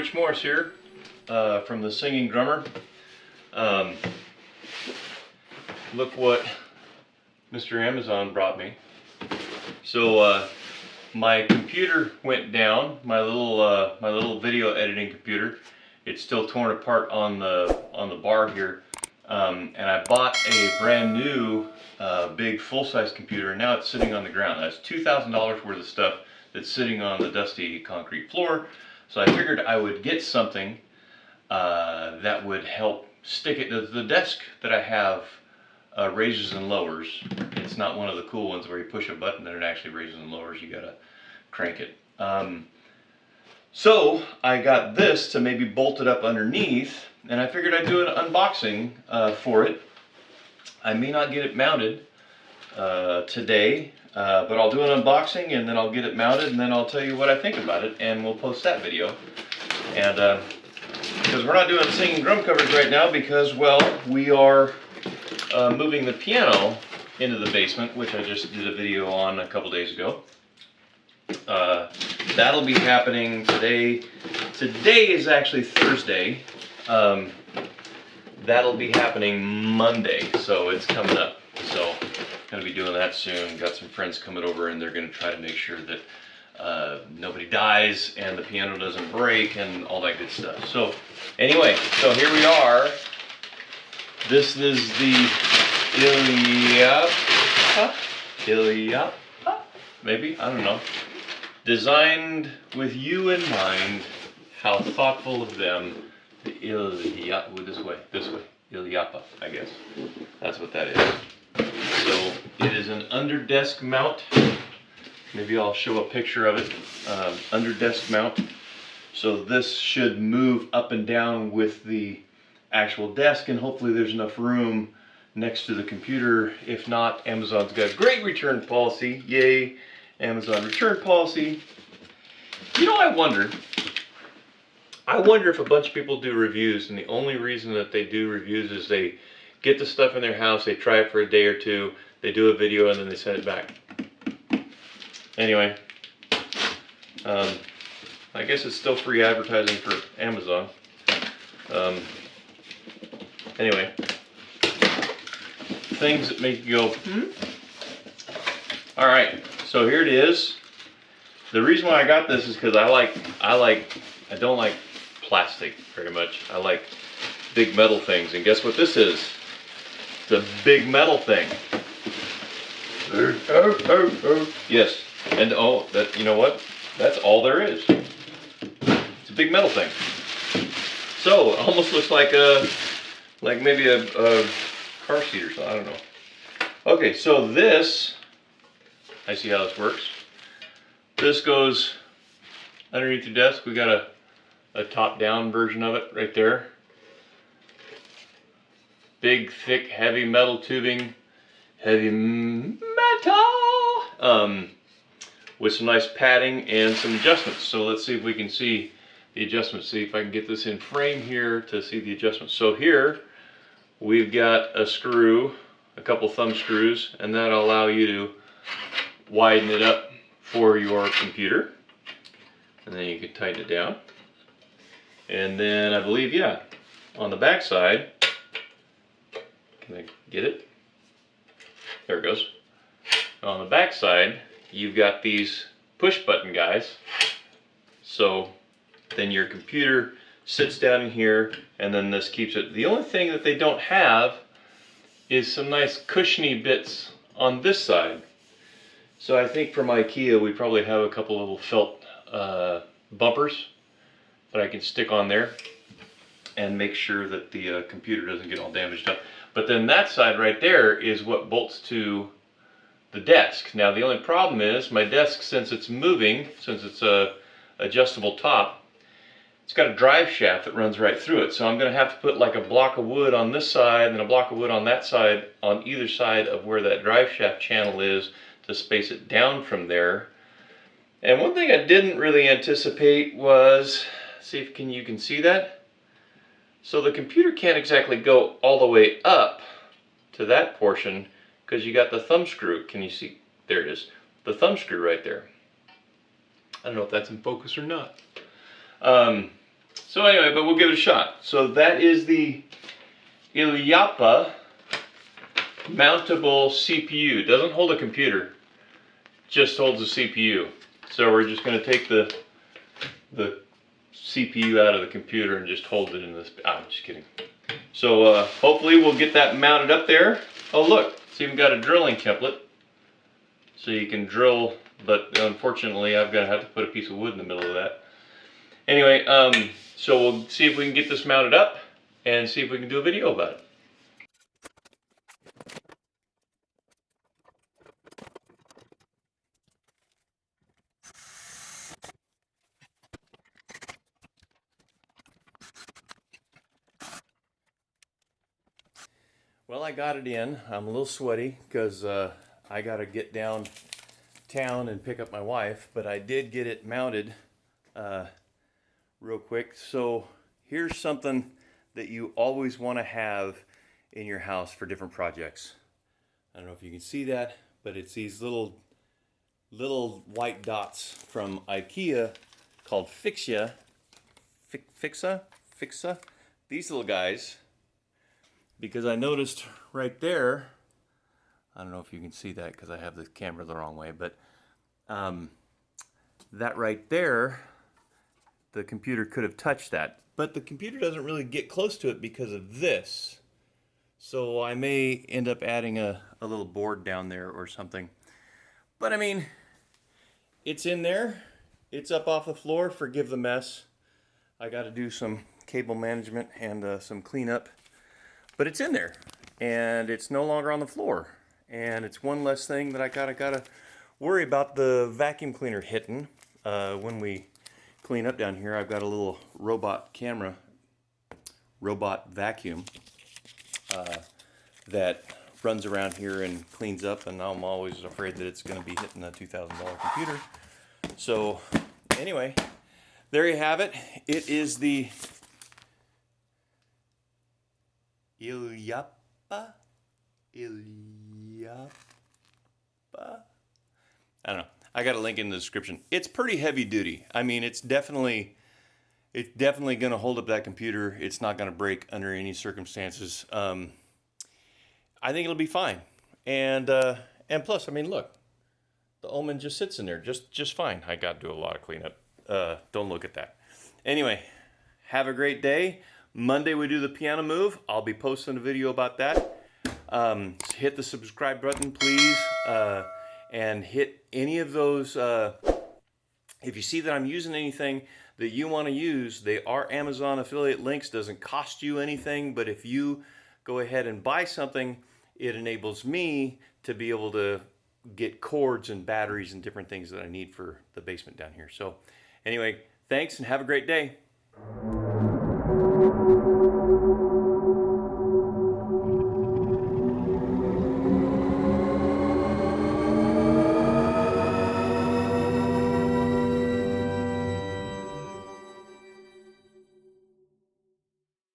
Rich Morris here from the Singing Drummer. Look what Mr. Amazon brought me. So my computer went down, my little video editing computer. It's still torn apart on the bar here, and I bought a brand new big full-size computer, and now it's sitting on the ground. That's $2,000 worth of stuff that's sitting on the dusty concrete floor. So I figured I would get something that would help stick it to the desk that I have. Raises and lowers. It's not one of the cool ones where you push a button and it actually raises and lowers. You gotta crank it. So I got this to maybe bolt it up underneath, and I figured I'd do an unboxing for it. I may not get it mounted today, but I'll do an unboxing and then I'll get it mounted, and then I'll tell you what I think about it, and we'll post that video. And because we're not doing singing drum covers right now because, well, we are moving the piano into the basement, which I just did a video on a couple days ago. That'll be happening today. Today is actually Thursday. That'll be happening Monday, so it's coming up. So gonna be doing that soon. Got some friends coming over, and they're gonna try to make sure that nobody dies and the piano doesn't break and all that good stuff. So anyway, so here we are. This is the Ilyapa, maybe, I don't know. Designed with you in mind. How thoughtful of them. The Ilyapa, this way, Ilyapa, I guess. That's what that is. So it is an under desk mount. Maybe I'll show a picture of it. Under desk mount. So this should move up and down with the actual desk, and hopefully there's enough room next to the computer. If not, Amazon's got a great return policy. Yay, Amazon return policy. You know, I wonder if a bunch of people do reviews, and the only reason that they do reviews is they get the stuff in their house, they try it for a day or two, they do a video, and then they send it back. Anyway, I guess it's still free advertising for Amazon. Anyway, things that make you go, All right, so here it is. The reason why I got this is because I don't like plastic very much. I like big metal things, and guess what this is? It's a big metal thing. Yes, and that, you know what? That's all there is. It's a big metal thing. So it almost looks like maybe a car seat or something, I don't know. Okay, so this, I see how this works. This goes underneath your desk. We got a top-down version of it right there. Big, thick, heavy metal tubing. Heavy metal! With some nice padding and some adjustments. So let's see if we can see the adjustments. See if I can get this in frame here to see the adjustments. So here, we've got a screw, a couple thumb screws, and that'll allow you to widen it up for your computer. And then you can tighten it down. And then I believe, yeah, on the back side, can I get it? There it goes. On the back side, you've got these push button guys. So then your computer sits down in here, and then this keeps it. The only thing that they don't have is some nice cushiony bits on this side. So I think from IKEA we probably have a couple little felt bumpers that I can stick on there and make sure that the computer doesn't get all damaged up. But then that side right there is what bolts to the desk. Now the only problem is my desk, since it's moving, since it's a adjustable top, it's got a drive shaft that runs right through it. So I'm going to have to put like a block of wood on this side and a block of wood on that side, on either side of where that drive shaft channel is, to space it down from there. And one thing I didn't really anticipate was, see if you can see that? So the computer can't exactly go all the way up to that portion because you got the thumb screw. Can you see? There it is. The thumb screw right there. I don't know if that's in focus or not. So anyway, but we'll give it a shot. So that is the Ilyapa mountable CPU. It doesn't hold a computer, just holds a CPU. So we're just going to take the CPU out of the computer and just hold it in this. I'm just kidding. So hopefully we'll get that mounted up there. Oh look, it's even got a drilling template. So you can drill, but unfortunately I've got to have to put a piece of wood in the middle of that. Anyway, so we'll see if we can get this mounted up and see if we can do a video about it. Well, I got it in. I'm a little sweaty because I got to get downtown and pick up my wife, but I did get it mounted real quick. So here's something that you always want to have in your house for different projects. I don't know if you can see that, but it's these little white dots from IKEA called Fixa. These little guys. Because I noticed right there, I don't know if you can see that because I have the camera the wrong way, but that right there, the computer could have touched that. But the computer doesn't really get close to it because of this. So I may end up adding a little board down there or something. But I mean, it's in there. It's up off the floor. Forgive the mess. I got to do some cable management and some cleanup. But it's in there, and it's no longer on the floor. And it's one less thing that I gotta worry about the vacuum cleaner hitting when we clean up down here. I've got a little robot vacuum that runs around here and cleans up, and I'm always afraid that it's gonna be hitting a $2,000 computer. So anyway, there you have it. It is the Ilyapa. I don't know. I got a link in the description. It's pretty heavy duty. I mean, it's definitely going to hold up that computer. It's not going to break under any circumstances. I think it'll be fine. And plus, I mean, look, the Omen just sits in there just fine. I got to do a lot of cleanup. Don't look at that. Anyway, have a great day. Monday we do the piano move. I'll be posting a video about that. Hit the subscribe button, please, and hit any of those. If you see that I'm using anything that you want to use, they are Amazon affiliate links. Doesn't cost you anything, but if you go ahead and buy something, it enables me to be able to get cords and batteries and different things that I need for the basement down here. So anyway, thanks and have a great day.